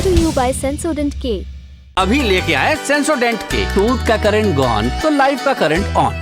to you by Sensodent K। अभी लेके आए सेंसोडेंट के। टूथ का करंट गॉन तो लाइफ का करंट ऑन।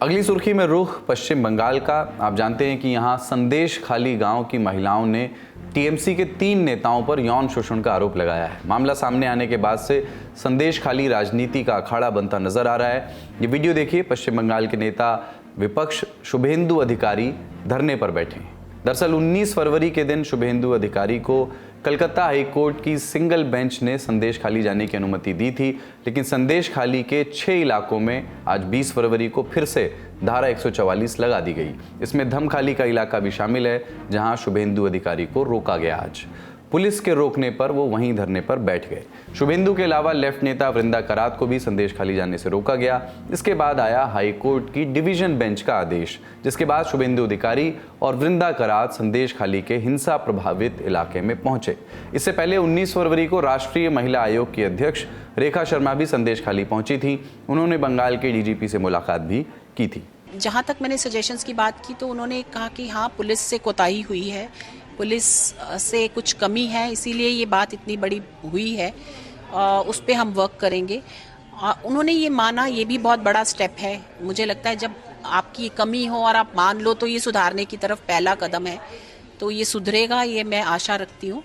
अगली सुर्खी में रुख पश्चिम बंगाल का। आप जानते हैं कि यहाँ संदेश खाली गांव की महिलाओं ने टीएमसी के 3 नेताओं पर यौन शोषण का आरोप लगाया है। मामला सामने आने के बाद से संदेश खाली राजनीति का अखाड़ा बनता नजर आ रहा है। ये वीडियो देखिए। पश्चिम बंगाल के नेता विपक्ष शुभेंदु अधिकारी धरने पर बैठे हैं। दरअसल 19 फरवरी के दिन शुभेंदु अधिकारी को कलकत्ता हाई कोर्ट की सिंगल बेंच ने संदेश खाली जाने की अनुमति दी थी, लेकिन संदेश खाली के 6 इलाकों में आज 20 फरवरी को फिर से धारा 144 लगा दी गई। इसमें धमखाली का इलाका भी शामिल है, जहां शुभेंदु अधिकारी को रोका गया। आज पुलिस के रोकने पर वो वहीं धरने पर बैठ गए। शुभेंदु के अलावा लेफ्ट नेता वृंदा करात को भी संदेश खाली जाने से रोका गया। इसके बाद आया हाई कोर्ट की डिवीजन बेंच का आदेश, जिसके बाद शुभेंदु अधिकारी और वृंदा करात संदेश खाली के हिंसा प्रभावित इलाके में पहुंचे। इससे पहले 19 फरवरी को राष्ट्रीय महिला आयोग की अध्यक्ष रेखा शर्मा भी संदेश खाली पहुंची थी। उन्होंने बंगाल के डीजीपी से मुलाकात भी की थी। जहाँ तक मैंने सजेशंस की बात की तो उन्होंने कहा कि हाँ, पुलिस से कोताही हुई है, पुलिस से कुछ कमी है, इसीलिए ये बात इतनी बड़ी हुई है, उस पर हम वर्क करेंगे। उन्होंने ये माना, ये भी बहुत बड़ा स्टेप है। मुझे लगता है जब आपकी कमी हो और आप मान लो तो ये सुधारने की तरफ पहला कदम है, तो ये सुधरेगा, ये मैं आशा रखती हूँ।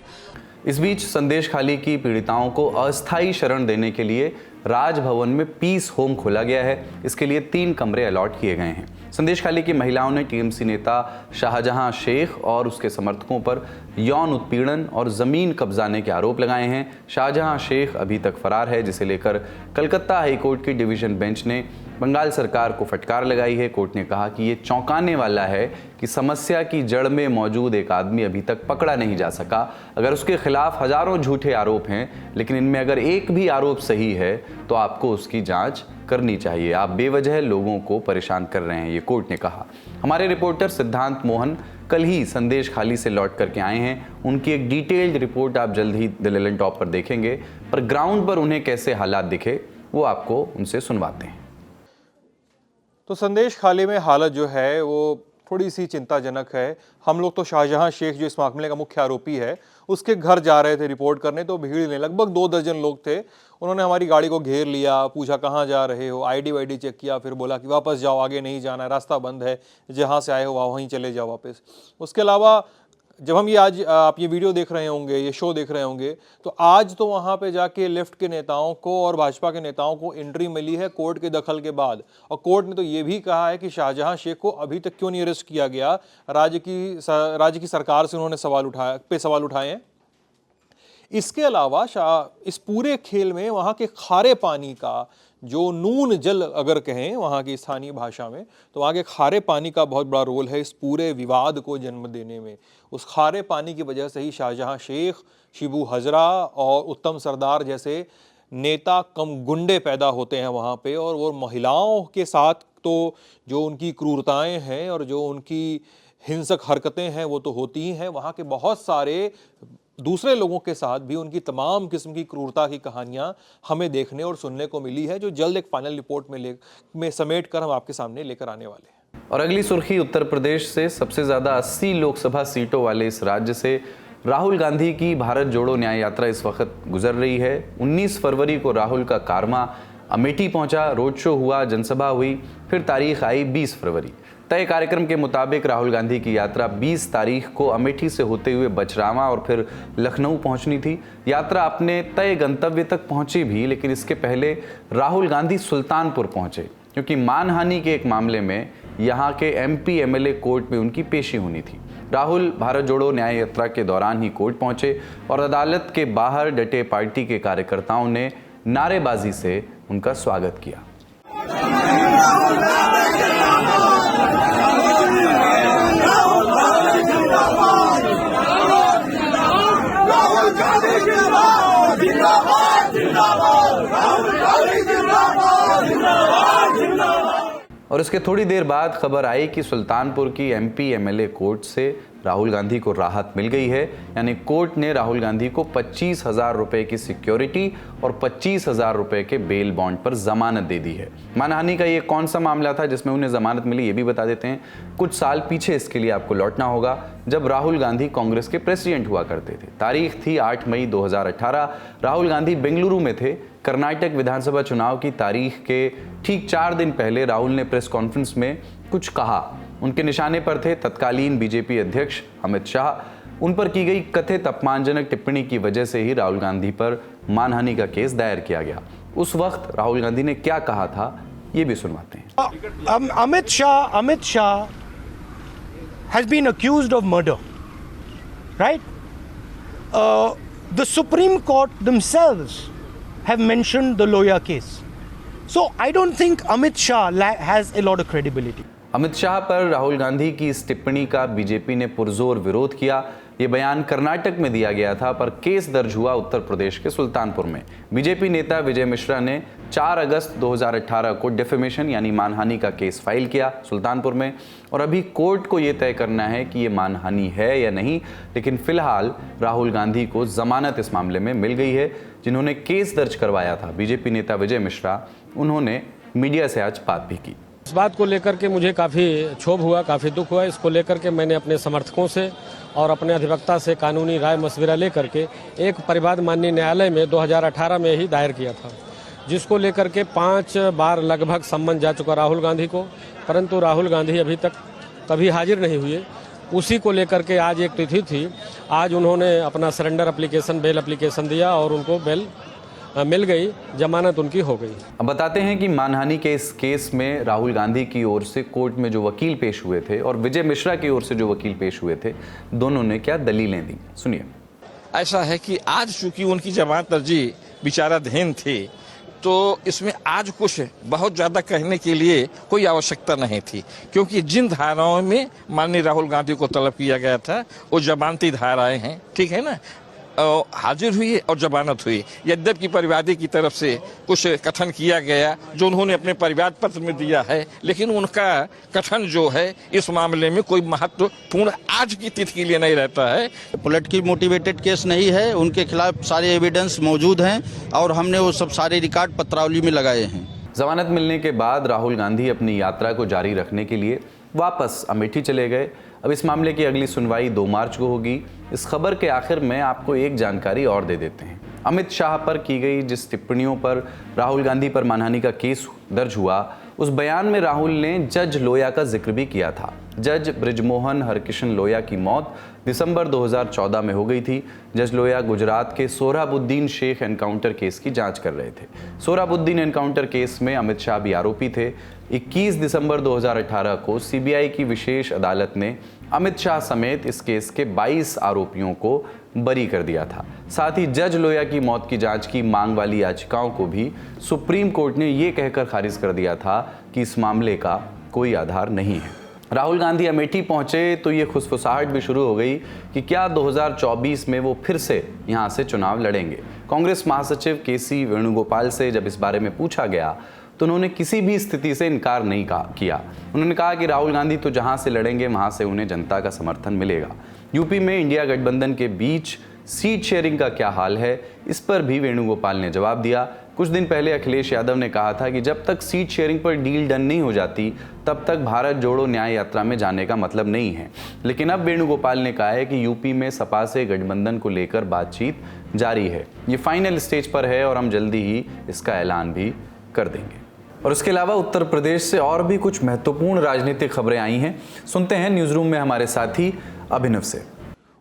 इस बीच संदेश खाली की पीड़िताओं को अस्थायी शरण देने के लिए राजभवन में पीस होम खोला गया है। इसके लिए 3 कमरे अलॉट किए गए हैं। संदेश खाली की महिलाओं ने टीएमसी नेता शाहजहां शेख और उसके समर्थकों पर यौन उत्पीड़न और जमीन कब्जाने के आरोप लगाए हैं। शाहजहां शेख अभी तक फरार है, जिसे लेकर कलकत्ता हाईकोर्ट की डिवीजन बेंच ने बंगाल सरकार को फटकार लगाई है। कोर्ट ने कहा कि ये चौंकाने वाला है कि समस्या की जड़ में मौजूद एक आदमी अभी तक पकड़ा नहीं जा सका। अगर उसके खिलाफ हजारों झूठे आरोप हैं, लेकिन इनमें अगर एक भी आरोप सही है तो आपको उसकी जांच करनी चाहिए। आप बेवजह लोगों को परेशान कर रहे हैं, ये कोर्ट ने कहा। हमारे रिपोर्टर सिद्धांत मोहन कल ही संदेश खाली से लौट करके आए हैं। उनकी एक डिटेल्ड रिपोर्ट आप जल्द ही द लेलन टॉप पर देखेंगे, पर ग्राउंड पर उन्हें कैसे हालात दिखे वो आपको उनसे सुनवाते हैं। तो संदेश खाली में हालत जो है वो थोड़ी सी चिंताजनक है। हम लोग तो शाहजहां शेख जो इस मामले का मुख्य आरोपी है उसके घर जा रहे थे रिपोर्ट करने, तो भीड़ ने लगभग 2 दर्जन लोग थे। उन्होंने हमारी गाड़ी को घेर लिया, पूछा कहाँ जा रहे हो, आईडी वाईडी चेक किया, फिर बोला कि वापस जाओ, आगे नहीं जाना है, रास्ता बंद है, जहाँ से आए हो वहीं चले जाओ वापस। उसके अलावा जब हम ये आज आप ये वीडियो देख रहे होंगे, ये शो देख रहे होंगे, तो आज तो वहाँ पे जाके लेफ्ट के नेताओं को और भाजपा के नेताओं को एंट्री मिली है कोर्ट के दखल के बाद। और कोर्ट ने तो ये भी कहा है कि शाहजहां शेख को अभी तक क्यों नहीं अरेस्ट किया गया। राज्य की सरकार से उन्होंने सवाल उठाए हैं। इसके अलावा इस पूरे खेल में वहाँ के खारे पानी का जो नून जल अगर कहें वहाँ की स्थानीय भाषा में, तो वहाँ के खारे पानी का बहुत बड़ा रोल है इस पूरे विवाद को जन्म देने में। उस खारे पानी की वजह से ही शाहजहां शेख, शिबू हजरा और उत्तम सरदार जैसे नेता कम गुंडे पैदा होते हैं वहाँ पे। और वो महिलाओं के साथ तो जो उनकी क्रूरताएं हैं और जो उनकी हिंसक हरकतें हैं वो तो होती ही हैं, वहाँ के बहुत सारे दूसरे लोगों के साथ भी उनकी तमाम किस्म की क्रूरता की कहानियां हमें देखने और सुनने को मिली है, जो जल्द एक फाइनल रिपोर्ट में समेट कर हम आपके सामने लेकर आने वाले हैं। और अगली सुर्खी उत्तर प्रदेश से। सबसे ज्यादा 80 लोकसभा सीटों वाले इस राज्य से राहुल गांधी की भारत जोड़ो न्याय यात्रा इस वक्त गुजर रही है। 19 फरवरी को राहुल का कारवां अमेठी पहुंचा, रोड शो हुआ, जनसभा हुई, फिर तारीख आई 20 फरवरी। तय कार्यक्रम के मुताबिक राहुल गांधी की यात्रा 20 तारीख को अमेठी से होते हुए बछरावा और फिर लखनऊ पहुंचनी थी। यात्रा अपने तय गंतव्य तक पहुंची भी, लेकिन इसके पहले राहुल गांधी सुल्तानपुर पहुंचे, क्योंकि मानहानि के एक मामले में यहाँ के एमपी एमएलए कोर्ट में उनकी पेशी होनी थी। राहुल भारत जोड़ो न्याय यात्रा के दौरान ही कोर्ट पहुंचे और अदालत के बाहर डटे पार्टी के कार्यकर्ताओं ने नारेबाजी से उनका स्वागत किया। और इसके थोड़ी देर बाद खबर आई कि सुल्तानपुर की एमपी एमएलए कोर्ट से राहुल गांधी को राहत मिल गई है, यानी कोर्ट ने राहुल गांधी को 25,000 रुपए की सिक्योरिटी और 25,000 रुपए के बेल बॉन्ड पर जमानत दे दी है। मानहानि का ये कौन सा मामला था जिसमें उन्हें जमानत मिली, ये भी बता देते हैं। कुछ साल पीछे इसके लिए आपको लौटना होगा, जब राहुल गांधी कांग्रेस के प्रेसिडेंट हुआ करते थे। तारीख थी 8 मई 2018। राहुल गांधी बेंगलुरु में थे। कर्नाटक विधानसभा चुनाव की तारीख के ठीक 4 दिन पहले राहुल ने प्रेस कॉन्फ्रेंस में कुछ कहा। उनके निशाने पर थे तत्कालीन बीजेपी अध्यक्ष अमित शाह। उन पर की गई कथित अपमानजनक टिप्पणी की वजह से ही राहुल गांधी पर मानहानि का केस दायर किया गया। उस वक्त राहुल गांधी ने क्या कहा था, ये भी सुनवाते हैं। Amit Shah has been accused of murder, right? The Supreme Court themselves have mentioned the Loya case. So I don't think Amit Shah has a lot of credibility. Amit Shah पर राहुल गांधी की इस टिप्पणी का बीजेपी ने पुरजोर विरोध किया। ये बयान कर्नाटक में दिया गया था, पर केस दर्ज हुआ उत्तर प्रदेश के सुल्तानपुर में। बीजेपी नेता विजय मिश्रा ने 4 अगस्त 2018 को डिफेमेशन यानी मानहानि का केस फाइल किया सुल्तानपुर में, और अभी कोर्ट को ये तय करना है कि ये मानहानि है या नहीं। लेकिन फिलहाल राहुल गांधी को जमानत इस मामले में मिल गई है। जिन्होंने केस दर्ज करवाया था, बीजेपी नेता विजय मिश्रा, उन्होंने मीडिया से आज बात भी की। इस बात को लेकर के मुझे काफ़ी क्षोभ हुआ, काफ़ी दुख हुआ। इसको लेकर के मैंने अपने समर्थकों से और अपने अधिवक्ता से कानूनी राय मशविरा लेकर के एक परिवाद माननीय न्यायालय में 2018 में ही दायर किया था, जिसको लेकर के 5 बार लगभग सम्मन जा चुका राहुल गांधी को, परंतु राहुल गांधी अभी तक कभी हाजिर नहीं हुए। उसी को लेकर के आज एक तिथि थी, आज उन्होंने अपना सरेंडर एप्लीकेशन, बेल एप्लीकेशन दिया और उनको बेल मिल गई, जमानत उनकी हो गई। अब बताते हैं कि मानहानि के इस केस में राहुल गांधी की ओर से कोर्ट में जो वकील पेश हुए थे और विजय मिश्रा की ओर से जो वकील पेश हुए थे, दोनों ने क्या दलीलें दी, सुनिए। ऐसा है कि आज चूंकि उनकी जमानत अर्जी विचाराधीन थी, तो इसमें आज कुछ बहुत ज्यादा कहने के लिए कोई आवश्यकता नहीं थी, क्योंकि जिन धाराओं में माननीय राहुल गांधी को तलब किया गया था वो जमानती धाराएं हैं, ठीक है ना। हाजिर हुई और जमानत हुई। यद्यपि परिवादी की तरफ से कुछ कथन किया गया जो उन्होंने अपने परिवाद पत्र में दिया है, लेकिन उनका कथन जो है इस मामले में कोई महत्वपूर्ण आज की तिथि के लिए नहीं रहता है। पॉलिटिकली मोटिवेटेड केस नहीं है, उनके खिलाफ सारे एविडेंस मौजूद हैं और हमने वो सब सारे रिकॉर्ड पत्रावली में लगाए हैं। जमानत मिलने के बाद राहुल गांधी अपनी यात्रा को जारी रखने के लिए वापस अमेठी चले गए। अब इस मामले की अगली सुनवाई 2 मार्च को होगी। इस खबर के आखिर में आपको एक जानकारी और दे देते हैं। अमित शाह पर की गई जिस टिप्पणियों पर राहुल गांधी पर मानहानि का केस दर्ज हुआ, उस बयान में राहुल ने जज लोया का जिक्र भी किया था। जज बृजमोहन हरकिशन लोया की मौत दिसंबर 2014 में हो गई थी। जज लोया गुजरात के सोहराबुद्दीन शेख एनकाउंटर केस की जांच कर रहे थे। सोहराबुद्दीन एनकाउंटर केस में अमित शाह भी आरोपी थे। 21 दिसंबर 2018 को सीबीआई की विशेष अदालत ने अमित शाह समेत इस केस के 22 आरोपियों को बरी कर दिया था। साथ ही जज लोया की मौत की जांच की मांग वाली याचिकाओं को भी सुप्रीम कोर्ट ने ये कहकर खारिज कर दिया था कि इस मामले का कोई आधार नहीं है। राहुल गांधी अमेठी पहुंचे तो ये खुसफुसाहट भी शुरू हो गई कि क्या 2024 में वो फिर से यहां से चुनाव लड़ेंगे। कांग्रेस महासचिव केसी वेणुगोपाल से जब इस बारे में पूछा गया तो उन्होंने किसी भी स्थिति से इनकार नहीं किया। उन्होंने कहा कि राहुल गांधी तो जहां से लड़ेंगे वहां से उन्हें जनता का समर्थन मिलेगा। यूपी में इंडिया गठबंधन के बीच सीट शेयरिंग का क्या हाल है, इस पर भी वेणुगोपाल ने जवाब दिया। कुछ दिन पहले अखिलेश यादव ने कहा था कि जब तक सीट शेयरिंग पर डील डन नहीं हो जाती तब तक भारत जोड़ो न्याय यात्रा में जाने का मतलब नहीं है। लेकिन अब वेणुगोपाल ने कहा है कि यूपी में सपा से गठबंधन को लेकर बातचीत जारी है, ये फाइनल स्टेज पर है और हम जल्दी ही इसका ऐलान भी कर देंगे। और इसके अलावा उत्तर प्रदेश से और भी कुछ महत्वपूर्ण राजनीतिक खबरें आई हैं, सुनते हैं न्यूज़ रूम में हमारे साथी अभिनव से।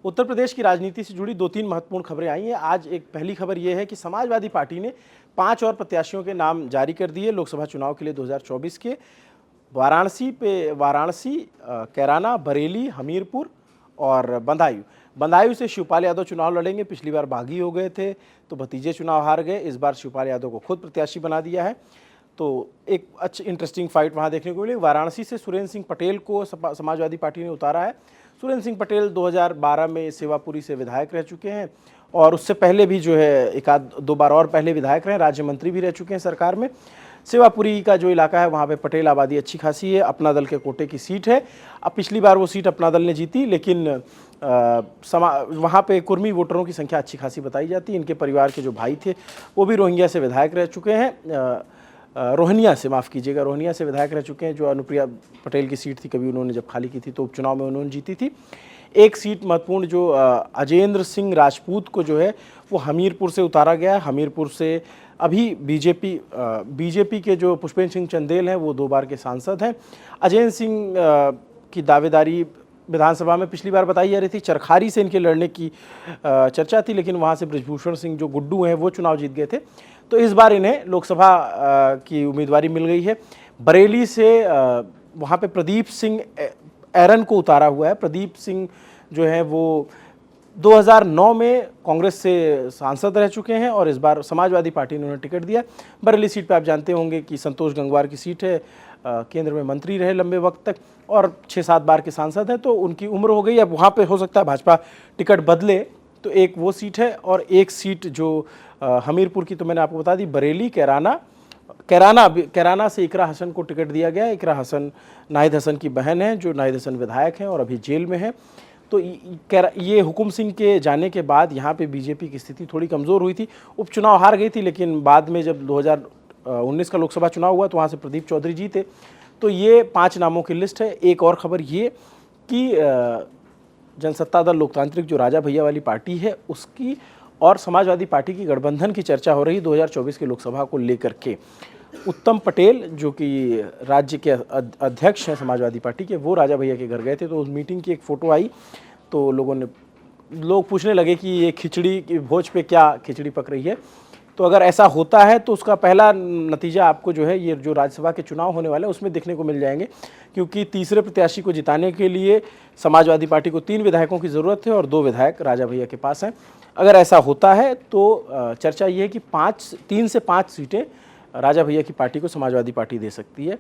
उत्तर प्रदेश की राजनीति से जुड़ी 2-3 महत्वपूर्ण खबरें आई हैं। आज एक पहली खबर यह है कि समाजवादी पार्टी ने 5 और प्रत्याशियों के नाम जारी कर दिए लोकसभा चुनाव के लिए 2024 के। वाराणसी, कैराना, बरेली, हमीरपुर और बदायूं से शिवपाल यादव चुनाव लड़ेंगे। पिछली बार बागी हो गए थे तो भतीजे चुनाव हार गए, इस बार शिवपाल यादव को खुद प्रत्याशी बना दिया है। तो एक अच्छी इंटरेस्टिंग फाइट वहाँ देखने को मिली। वाराणसी से सुरेंद्र सिंह पटेल को समाजवादी पार्टी ने उतारा है। सुरेंद्र सिंह पटेल 2012 में सेवापुरी से विधायक रह चुके हैं और उससे पहले भी जो है 1-2 बार और पहले विधायक रहे, राज्य मंत्री भी रह चुके हैं सरकार में। सेवापुरी का जो इलाका है वहाँ पे पटेल आबादी अच्छी खासी है, अपना दल के कोटे की सीट है। अब पिछली बार वो सीट अपना दल ने जीती, लेकिन वहाँ पे कुर्मी वोटरों की संख्या अच्छी खासी बताई जाती है। इनके परिवार के जो भाई थे वो भी रोहिंग्या से विधायक रह चुके हैं, रोहनिया से, माफ़ कीजिएगा, रोहनिया से विधायक रह चुके हैं। जो अनुप्रिया पटेल की सीट थी, कभी उन्होंने जब खाली की थी तो उपचुनाव में उन्होंने जीती थी। एक सीट महत्वपूर्ण जो अजेंद्र सिंह राजपूत को जो है वो हमीरपुर से उतारा गया है। हमीरपुर से अभी बीजेपी के जो पुष्पेंद्र सिंह चंदेल हैं वो 2 बार के सांसद हैं। अजेंद्र सिंह की दावेदारी विधानसभा में पिछली बार बताई जा रही थी, चरखारी से इनके लड़ने की चर्चा थी, लेकिन वहाँ से बृजभूषण सिंह जो गुड्डू हैं वो चुनाव जीत गए थे। तो इस बार इन्हें लोकसभा की उम्मीदवारी मिल गई है। बरेली से वहाँ पे प्रदीप सिंह एरन को उतारा हुआ है। प्रदीप सिंह जो है वो 2009 में कांग्रेस से सांसद रह चुके हैं और इस बार समाजवादी पार्टी ने उन्हें टिकट दिया। बरेली सीट पे आप जानते होंगे कि संतोष गंगवार की सीट है, केंद्र में मंत्री रहे लंबे वक्त तक और 6-7 बार के सांसद हैं, तो उनकी उम्र हो गई। अब वहाँ पे हो सकता है भाजपा टिकट बदले, तो एक वो सीट है और एक सीट जो हमीरपुर की तो मैंने आपको बता दी, बरेली कैराना से इकरा हसन को टिकट दिया गया है। इकरा हसन नाहिद हसन की बहन है, जो नाहिद हसन विधायक हैं और अभी जेल में हैं। तो ये हुकुम सिंह के जाने के बाद यहाँ पे बीजेपी की स्थिति थोड़ी कमज़ोर हुई थी, उपचुनाव हार गई थी, लेकिन बाद में जब 2019 का लोकसभा चुनाव हुआ तो वहाँ से प्रदीप चौधरी जीते। तो ये 5 नामों की लिस्ट है। एक और खबर ये कि जनसत्ता दल लोकतांत्रिक जो राजा भैया वाली पार्टी है उसकी और समाजवादी पार्टी की गठबंधन की चर्चा हो रही 2024 की लोकसभा को लेकर के। उत्तम पटेल जो कि राज्य के अध्यक्ष हैं समाजवादी पार्टी के, वो राजा भैया के घर गए थे, तो उस मीटिंग की एक फ़ोटो आई तो लोग पूछने लगे कि ये खिचड़ी की भोज पे क्या खिचड़ी पक रही है। तो अगर ऐसा होता है तो उसका पहला नतीजा आपको जो है ये जो राज्यसभा के चुनाव होने वाले हैं उसमें देखने को मिल जाएंगे, क्योंकि तीसरे प्रत्याशी को जिताने के लिए समाजवादी पार्टी को 3 विधायकों की ज़रूरत है और 2 विधायक राजा भैया के पास हैं। अगर ऐसा होता है तो चर्चा ये है कि 3 से 5 सीटें राजा भैया की पार्टी को समाजवादी पार्टी दे सकती है।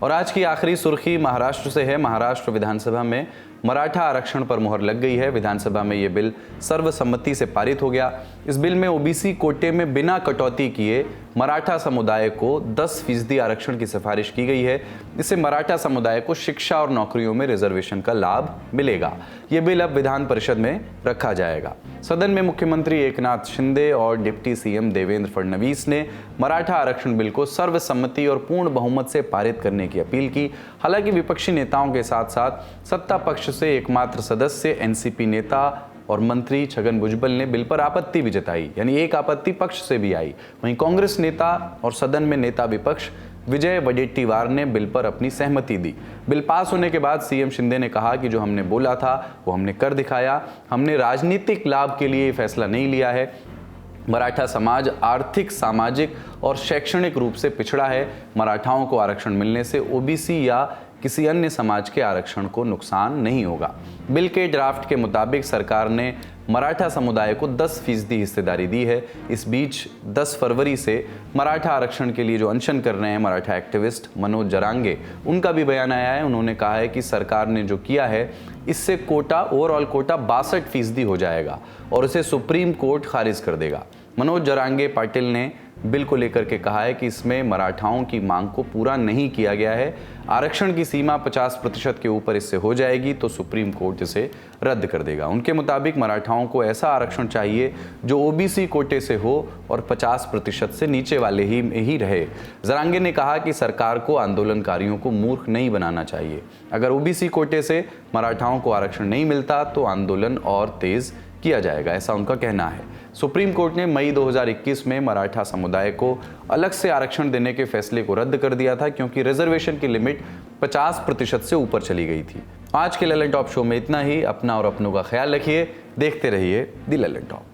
और आज की आखिरी सुर्खी महाराष्ट्र से है। महाराष्ट्र विधानसभा में मराठा आरक्षण पर मुहर लग गई है। विधानसभा में ये बिल सर्वसम्मति से पारित हो गया। इस बिल में ओबीसी कोटे में बिना कटौती किए मराठा समुदाय को 10% आरक्षण की सिफारिश की गई है। इससे मराठा समुदाय को शिक्षा और नौकरियों में रिजर्वेशन का लाभ मिलेगा। ये बिल अब विधान परिषद में रखा जाएगा। सदन में मुख्यमंत्री एकनाथ शिंदे और डिप्टी सीएम देवेंद्र फडणवीस ने मराठा आरक्षण बिल को सर्वसम्मति और पूर्ण बहुमत से पारित करने की अपील की। हालांकि विपक्षी नेताओं के साथ साथ सत्ता पक्ष से एकमात्र सदस्य एनसीपी नेता और मंत्री छगन भुजबल ने बिल पर आपत्ति भी जताई, यानी एक आपत्ति पक्ष से भी आई। वहीं कांग्रेस नेता और सदन में नेता विपक्ष विजय वडेट्टीवार ने बिल पर अपनी सहमति दी। बिल पास होने के बाद सीएम शिंदे ने कहा कि जो हमने बोला था वो हमने कर दिखाया। हमने राजनीतिक लाभ के लिए फैसला नहीं लिया है। मराठा समाज आर्थिक, सामाजिक और शैक्षणिक रूप से पिछड़ा है। मराठाओं को आरक्षण मिलने से ओबीसी या किसी अन्य समाज के आरक्षण को नुकसान नहीं होगा। बिल के ड्राफ्ट के मुताबिक सरकार ने मराठा समुदाय को 10% हिस्सेदारी दी है। इस बीच 10 फरवरी से मराठा आरक्षण के लिए जो अनशन कर रहे हैं मराठा एक्टिविस्ट मनोज जरांगे, उनका भी बयान आया है। उन्होंने कहा है कि सरकार ने जो किया है इससे ओवरऑल कोटा 62% हो जाएगा और इसे सुप्रीम कोर्ट खारिज कर देगा। मनोज जरांगे पाटिल ने बिल को लेकर के कहा है कि इसमें मराठाओं की मांग को पूरा नहीं किया गया है। आरक्षण की सीमा 50% के ऊपर इससे हो जाएगी तो सुप्रीम कोर्ट इसे रद्द कर देगा। उनके मुताबिक मराठाओं को ऐसा आरक्षण चाहिए जो ओबीसी कोटे से हो और 50% से नीचे वाले ही रहे। जरांगे ने कहा कि सरकार को आंदोलनकारियों को मूर्ख नहीं बनाना चाहिए। अगर ओबीसी कोटे से मराठाओं को आरक्षण नहीं मिलता तो आंदोलन और तेज किया जाएगा, ऐसा उनका कहना है। सुप्रीम कोर्ट ने मई 2021 में मराठा समुदाय को अलग से आरक्षण देने के फैसले को रद्द कर दिया था, क्योंकि रिजर्वेशन की लिमिट 50% से ऊपर चली गई थी। आज के ललन टॉप शो में इतना ही। अपना और अपनों का ख्याल रखिए। देखते रहिए दी ललन टॉप।